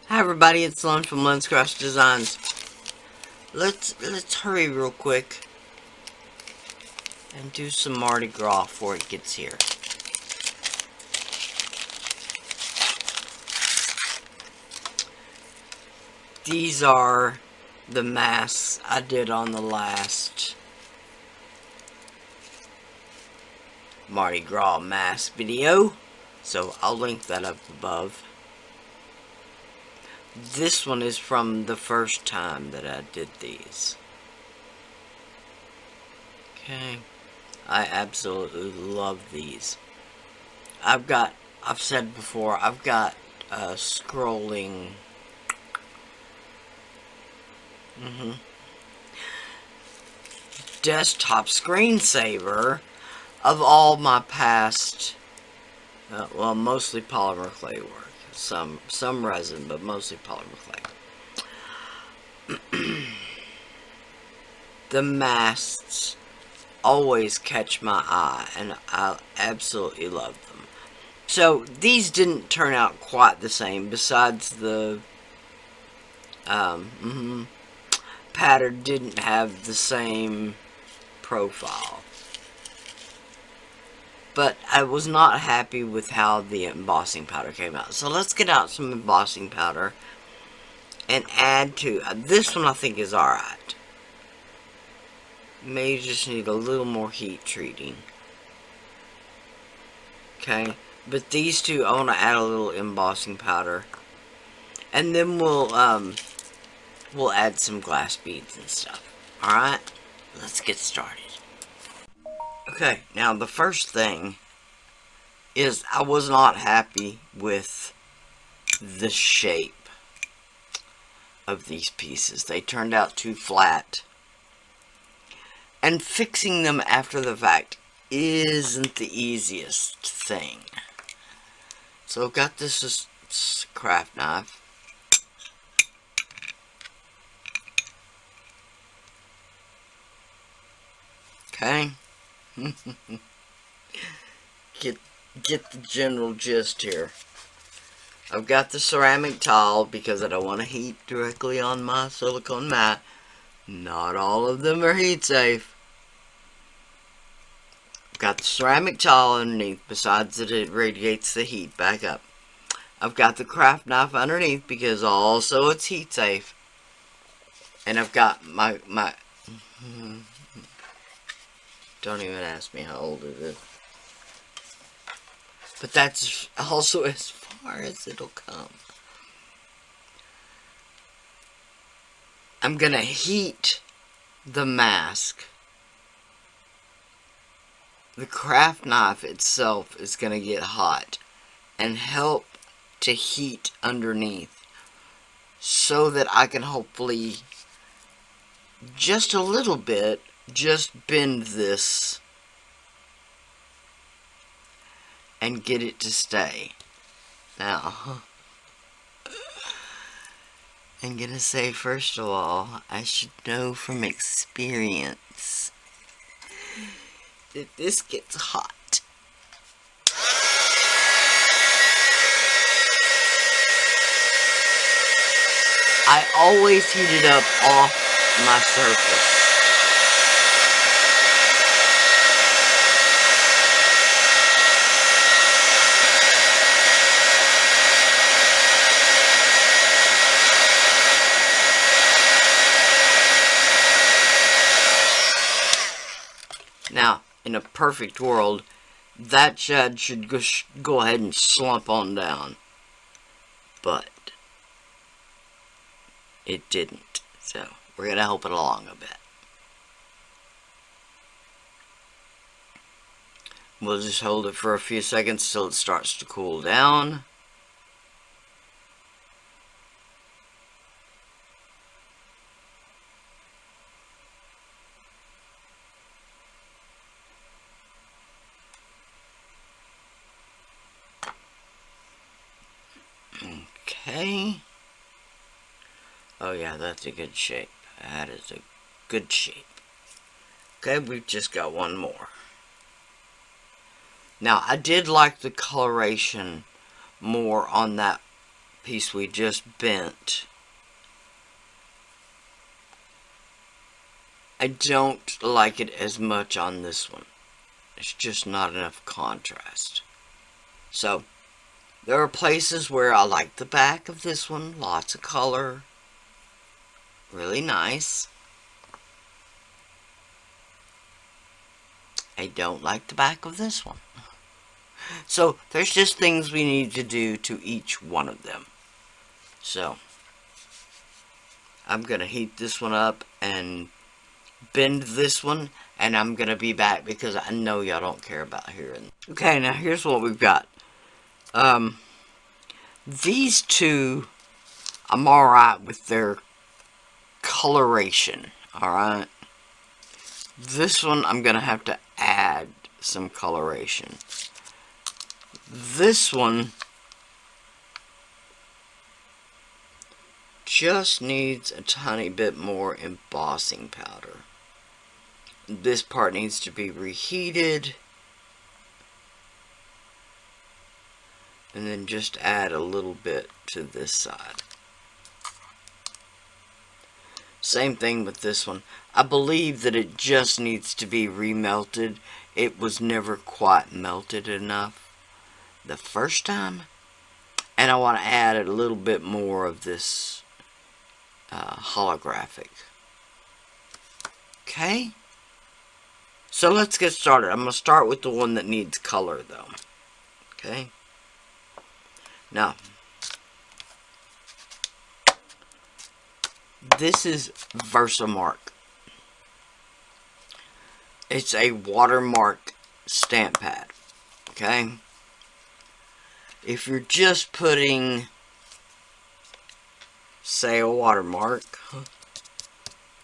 Hi everybody, it's Lon from Lyngillalvord Cross Designs. Let's hurry real quick and do some Mardi Gras before it gets here. These are the masks I did on the last Mardi Gras mask video, so I'll link that up above. This one is from the first time that I did these. Okay, I absolutely love these. I've said before, I've got a scrolling desktop screensaver of all my past, well, mostly polymer clay work. Some resin, but mostly polymer clay. The masks always catch my eye, and I absolutely love them. So these didn't turn out quite the same, besides the pattern didn't have the same profile. But I was not happy with how the embossing powder came out. So let's get out some embossing powder and add to, this one I think is alright. May just need a little more heat treating. Okay, but these two I want to add a little embossing powder. And then we'll add some glass beads and stuff. Alright, let's get started. Okay, now the first thing is I was not happy with the shape of these pieces. They turned out too flat. And fixing them after the fact isn't the easiest thing. So I've got this craft knife. Okay. Get the general gist here. I've got the ceramic tile because I don't want to heat directly on my silicone mat. Not all of them are heat safe. I've got the ceramic tile underneath, besides that it radiates the heat back up. I've got the craft knife underneath because also it's heat safe. And I've got my don't even ask me how old it is. But that's also as far as it'll come. I'm gonna heat the mask. The craft knife itself is gonna get hot and help to heat underneath, so that I can hopefully just a little bit just bend this and get it to stay. Now, I'm gonna say, first of all, I should know from experience that this gets hot. I always heat it up off my surface. Now, in a perfect world, that shed should go ahead and slump on down. But it didn't. So, we're going to help it along a bit. We'll just hold it for a few seconds till it starts to cool down. Okay. Oh yeah, that's a good shape. That is a good shape. Okay, we've just got one more. Now, I did like the coloration more on that piece we just bent, I don't like it as much on this one. It's just not enough contrast. So, there are places where I like the back of this one. Lots of color. Really nice. I don't like the back of this one. So, there's just things we need to do to each one of them. So, I'm going to heat this one up and bend this one, and I'm going to be back because I know y'all don't care about hearing. Okay, now here's what we've got. These two, I'm alright with their coloration, alright? This one, I'm going to have to add some coloration. This one just needs a tiny bit more embossing powder. This part needs to be reheated. And then just add a little bit to this side. Same thing with this one. I believe that it just needs to be remelted. It was never quite melted enough the first time. And I want to add a little bit more of this holographic. Okay? So let's get started. I'm going to start with the one that needs color though. Okay? Now, this is Versamark. It's a watermark stamp pad. Okay? If you're just putting, say, a watermark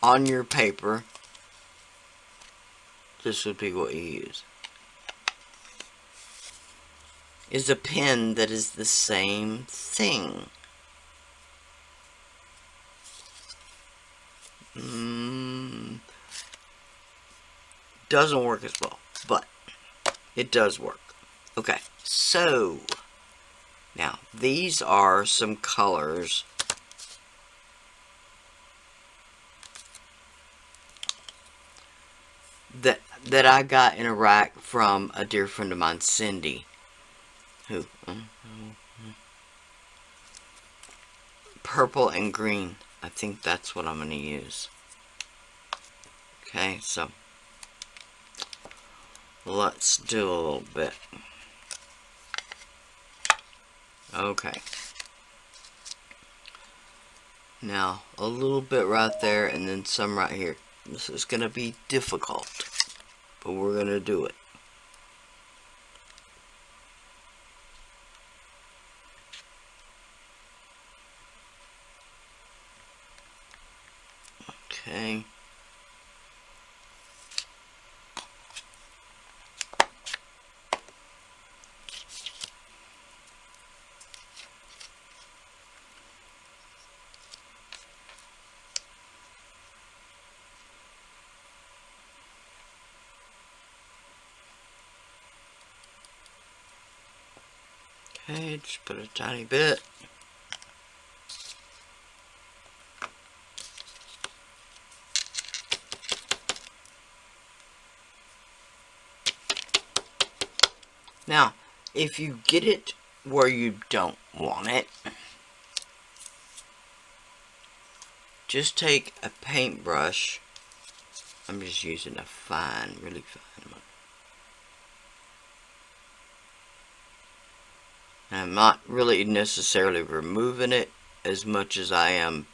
on your paper, this would be what you use. Is a pen that is the same thing. Doesn't work as well, but it does work. Okay, so now these are some colors that I got in a rack from a dear friend of mine, Cindy. Who? Purple and green. I think that's what I'm going to use. Okay, so let's do a little bit. Okay. Now, a little bit right there and then some right here. This is going to be difficult, but we're going to do it. Okay. Okay, just put a tiny bit. Now, if you get it where you don't want it, just take a paintbrush. I'm just using a fine, really fine one. I'm not really necessarily removing it as much as I am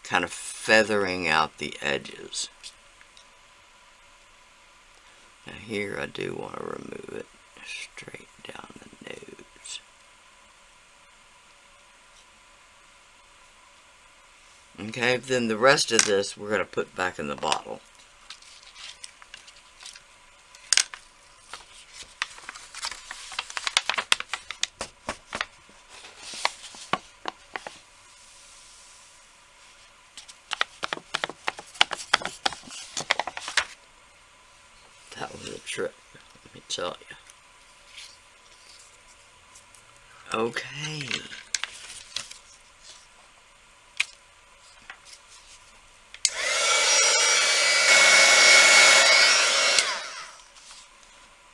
kind of feathering out the edges. Now here I do want to remove it straight down the nose. Okay, then the rest of this we're going to put back in the bottle. That was a trick, let me tell you. Okay.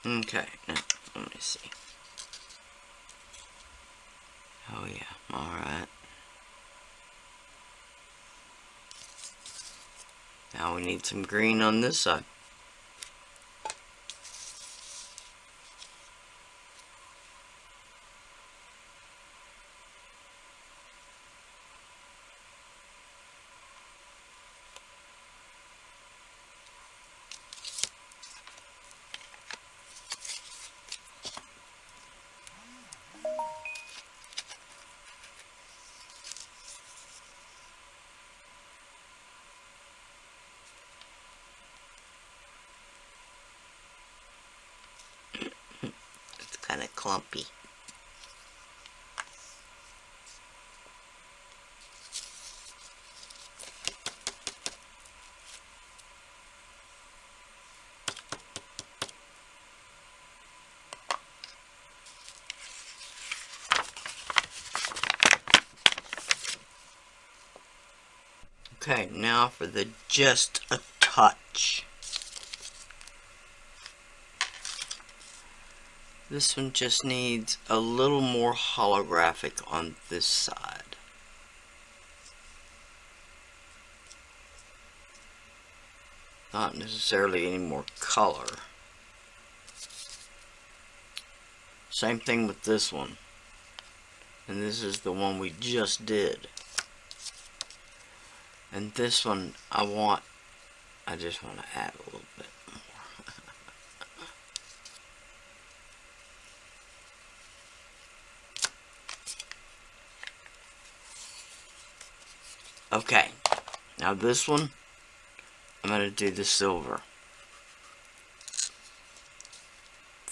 Okay, now, let me see. Oh yeah, alright. Now we need some green on this side. It's kind of clumpy. Okay, now for the just a touch. This one just needs a little more holographic on this side. Not necessarily any more color. Same thing with this one. And this is the one we just did. And this one, I just want to add a little bit more. Okay, now this one, I'm going to do the silver.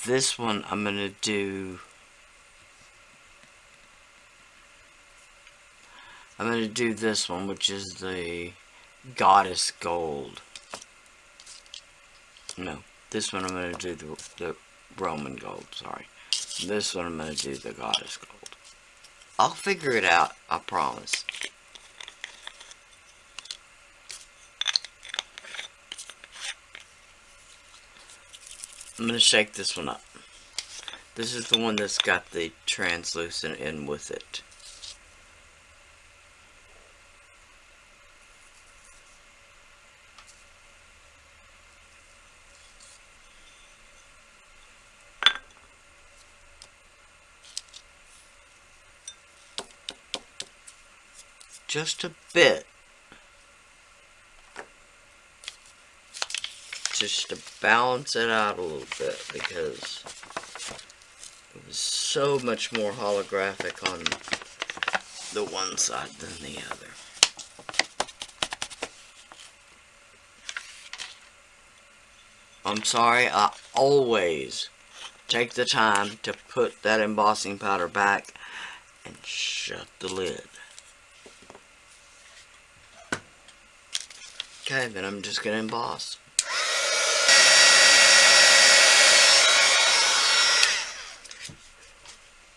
This one, I'm going to do this one, which is the goddess gold. No, this one I'm going to do the Roman gold, sorry. This one I'm going to do the goddess gold. I'll figure it out, I promise. I'm going to shake this one up. This is the one that's got the translucent in with it. Just a bit. Just to balance it out a little bit, because it was so much more holographic on the one side than the other. I'm sorry, I always take the time to put that embossing powder back and shut the lid. Okay, then I'm just going to emboss.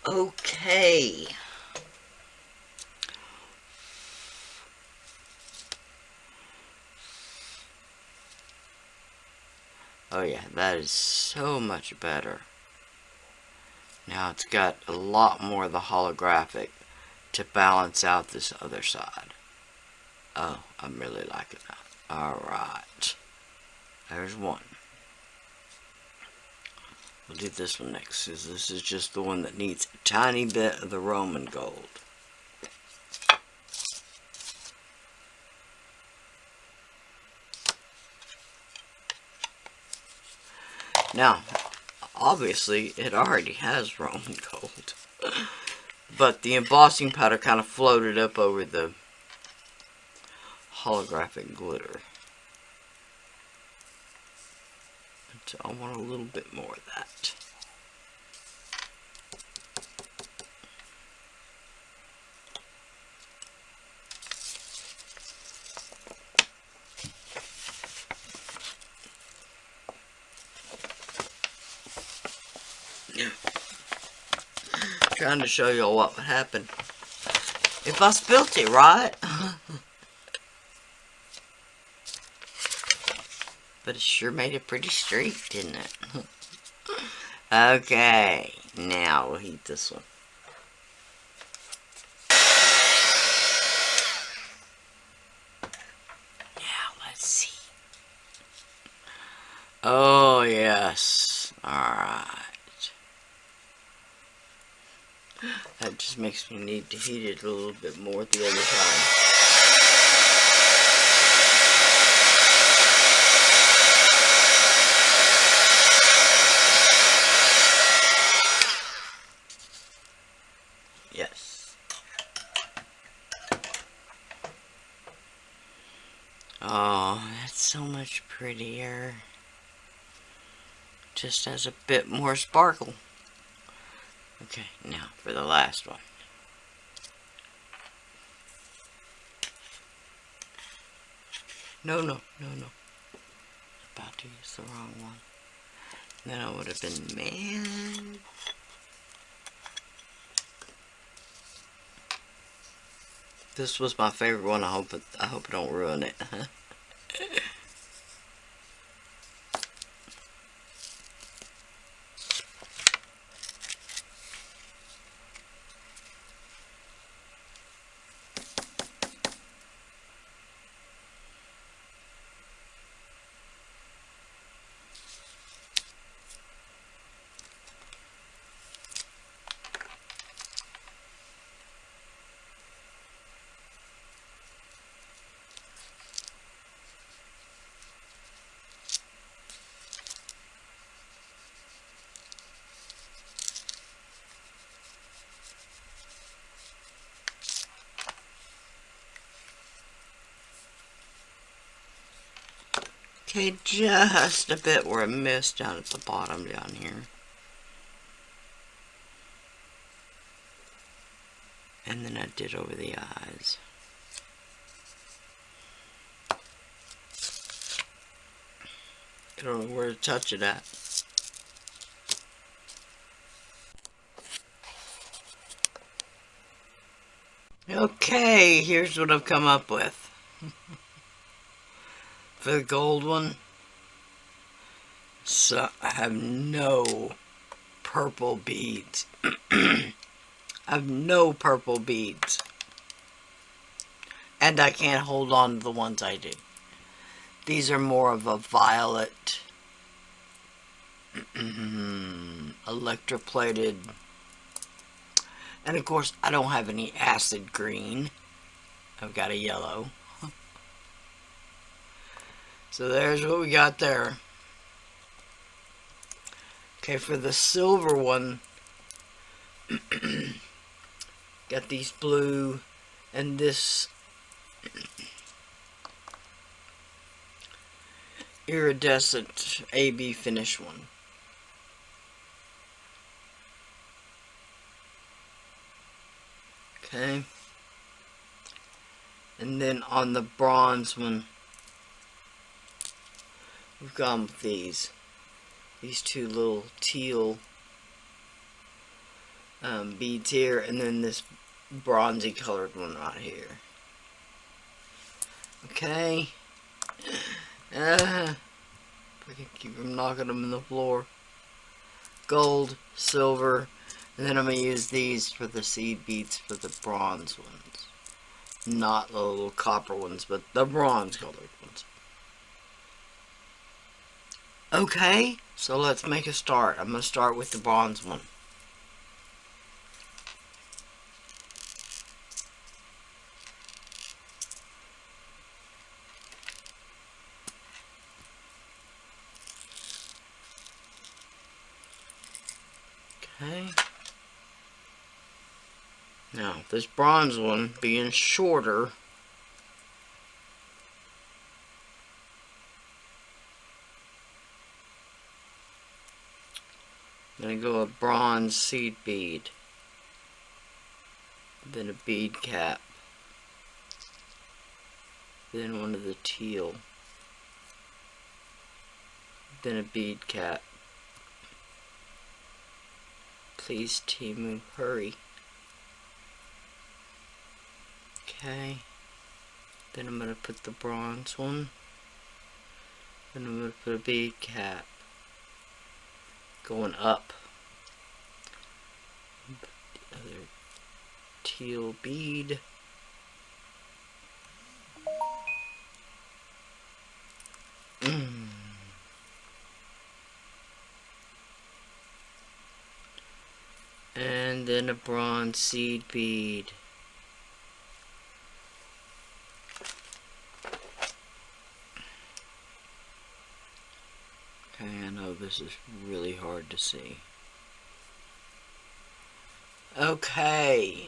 Okay. Oh yeah, that is so much better. Now it's got a lot more of the holographic to balance out this other side. Oh, I'm really liking that. Alright. There's one. We'll do this one next, because this is just the one that needs a tiny bit of the Roman gold. Now, obviously, it already has Roman gold. But the embossing powder kind of floated up over the holographic glitter. So I want a little bit more of that. Trying to show y'all what would happen if I spilt it, right? But it sure made a pretty streak, didn't it? Okay, now we'll heat this one. Now let's see. Oh yes, alright. That just makes me need to heat it a little bit more the other time. Yes. Oh, that's so much prettier. Just has a bit more sparkle. Okay, now for the last one. No. About to use the wrong one. Then I would have been mad. This was my favorite one. I hope I don't ruin it. Okay, just a bit where I missed down at the bottom down here. And then I did over the eyes. I don't know where to touch it at. Okay, here's what I've come up with. For the gold one, so I have no purple beads. I have no purple beads. And I can't hold on to the ones I do. These are more of a violet, electroplated. And of course, I don't have any acid green. I've got a yellow. So there's what we got there. Okay, for the silver one, got these blue and this iridescent AB finish one. Okay. And then on the bronze one, we've gone with these two little teal beads here, and then this bronzy colored one right here. Okay. I can keep from knocking them in the floor. Gold, silver, and then I'm going to use these for the seed beads for the bronze ones. Not the little copper ones, but the bronze colored ones. Okay, so let's make a start. I'm going to start with the bronze one. Okay. Now, this bronze one being shorter, I'm going to go a bronze seed bead, then a bead cap, then one of the teal, then a bead cap. Please, Timu, hurry. Okay, then I'm going to put the bronze one, then I'm going to put a bead cap, going up. The other teal bead. And then a bronze seed bead. Okay, I know this is really hard to see. Okay,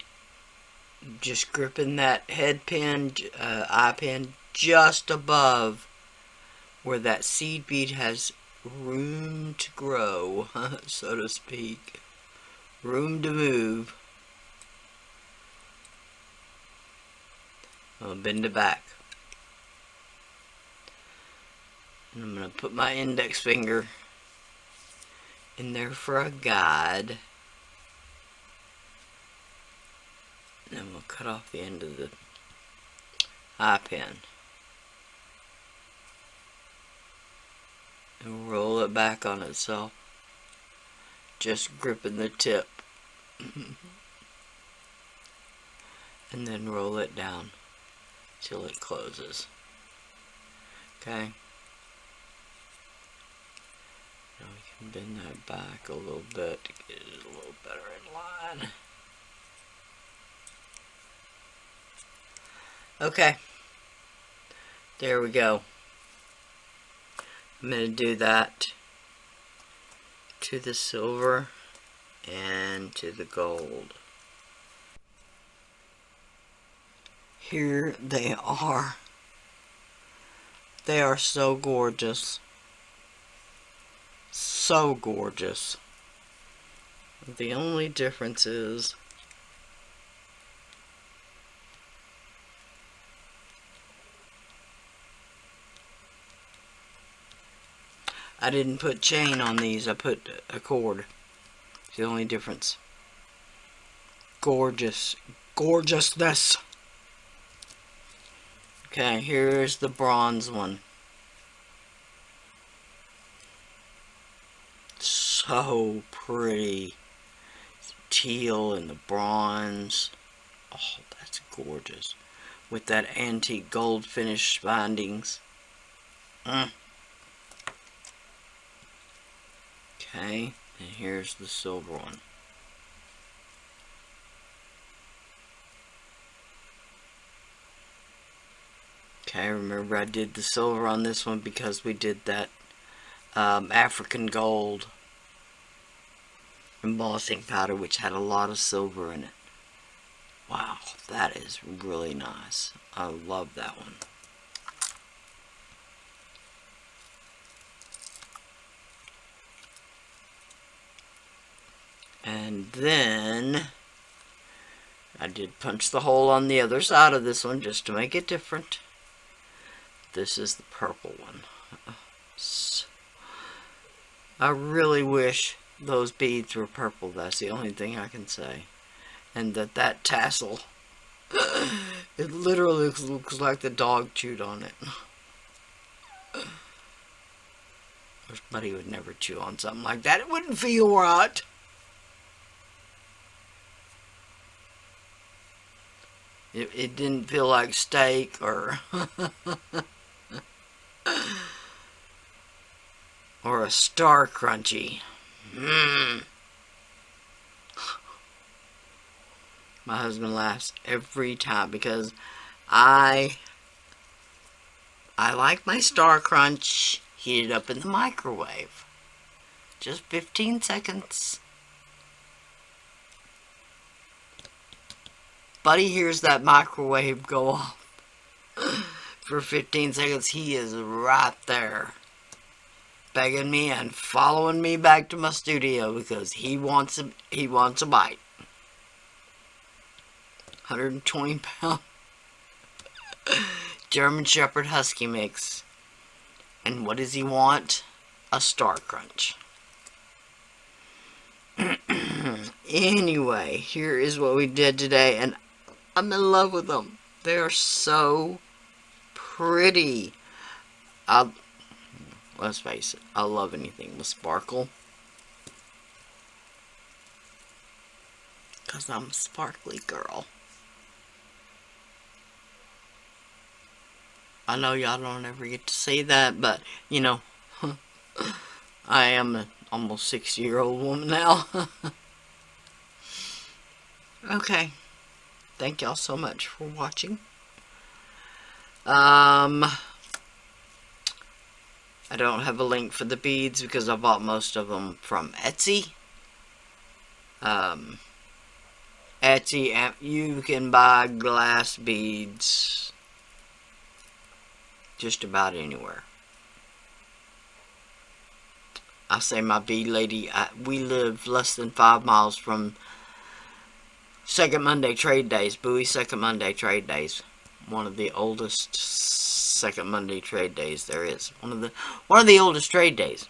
just gripping that head pin, eye pin just above where that seed bead has room to grow, so to speak. Room to move. I'll bend it back. And I'm going to put my index finger in there for a guide. And then we'll cut off the end of the eye pin. And roll it back on itself. Just gripping the tip. And then roll it down till it closes. Okay. Now we can bend that back a little bit to get it a little better in line. Okay. There we go. I'm going to do that to the silver and to the gold. Here they are. They are so gorgeous. So gorgeous. The only difference is I didn't put chain on these, I put a cord. It's the only difference. Gorgeous. Gorgeousness. Okay, here's the bronze one. So pretty. Teal and the bronze. Oh, that's gorgeous. With that antique gold finish bindings. Okay, and here's the silver one. Okay, remember I did the silver on this one because we did that African gold embossing powder, which had a lot of silver in it. Wow, that is really nice. I love that one. And then I did punch the hole on the other side of this one just to make it different. This is the purple one. So, I really wish those beads were purple. That's the only thing I can say. And that tassel, it literally looks like the dog chewed on it. Buddy would never chew on something like that. It wouldn't feel right. It didn't feel like steak or or a star crunchy. My husband laughs every time because I like my Star Crunch heated up in the microwave. Just 15 seconds. Buddy hears that microwave go off for 15 seconds. He is right there begging me and following me back to my studio because he wants a bite. 120 pound German Shepherd Husky mix. And what does he want? A Star Crunch. Anyway, here is what we did today, and I'm in love with them. They are so pretty. Let's face it, I love anything with sparkle. Because I'm a sparkly girl. I know y'all don't ever get to see that, but, you know, I am an almost 60-year-old woman now. Okay. Thank y'all so much for watching. I don't have a link for the beads because I bought most of them from Etsy. Etsy, you can buy glass beads just about anywhere. I say my bead lady, we live less than 5 miles from Second Monday Trade Days, Bowie Second Monday Trade Days. One of the oldest Second Monday Trade Days there is. One of the oldest trade days.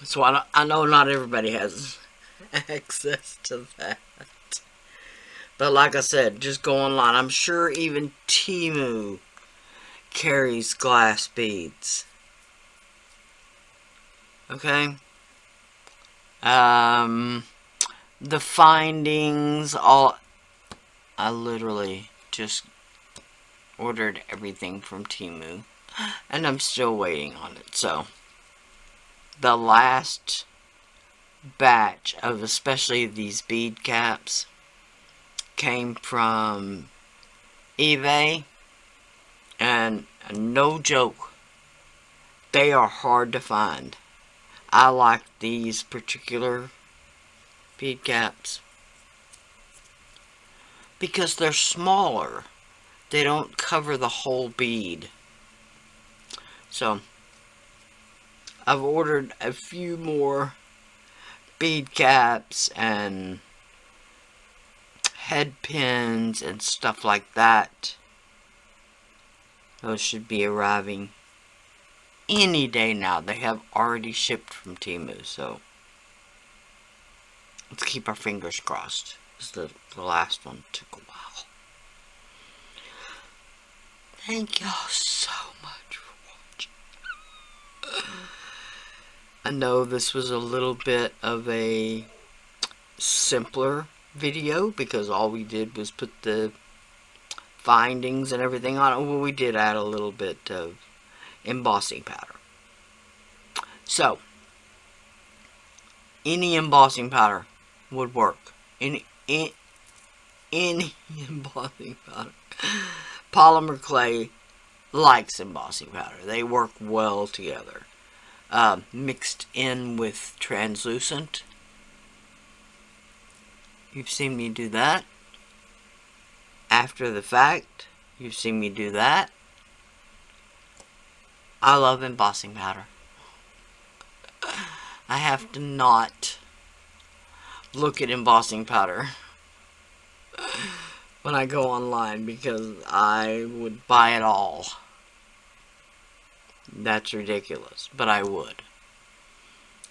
So I know not everybody has access to that. But like I said, just go online. I'm sure even Temu carries glass beads. Okay? The findings, I literally just ordered everything from Temu. And I'm still waiting on it, so. The last batch of especially these bead caps came from eBay, and no joke, they are hard to find. I like these particular bead caps because they're smaller. They don't cover the whole bead. So I've ordered a few more bead caps and head pins and stuff like that. Those should be arriving any day now. They have already shipped from Temu, so let's keep our fingers crossed. The last one took a while. Thank y'all so much for watching. I know this was a little bit of a simpler video because all we did was put the findings and everything on it. Well, we did add a little bit of embossing powder. So, any embossing powder would work. Any embossing powder. Polymer clay likes embossing powder. They work well together. Mixed in with translucent. You've seen me do that. After the fact, you've seen me do that. I love embossing powder. I have to not look at embossing powder when I go online because I would buy it all. That's ridiculous, but I would.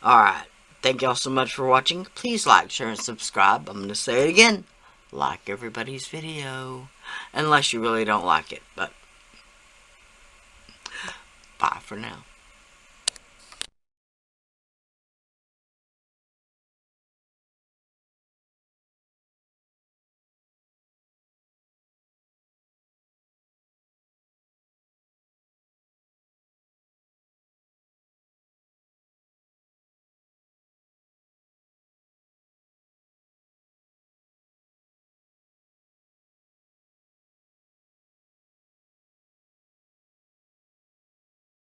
Alright, thank y'all so much for watching. Please like, share, and subscribe. I'm going to say it again. Like everybody's video. Unless you really don't like it, but bye for now.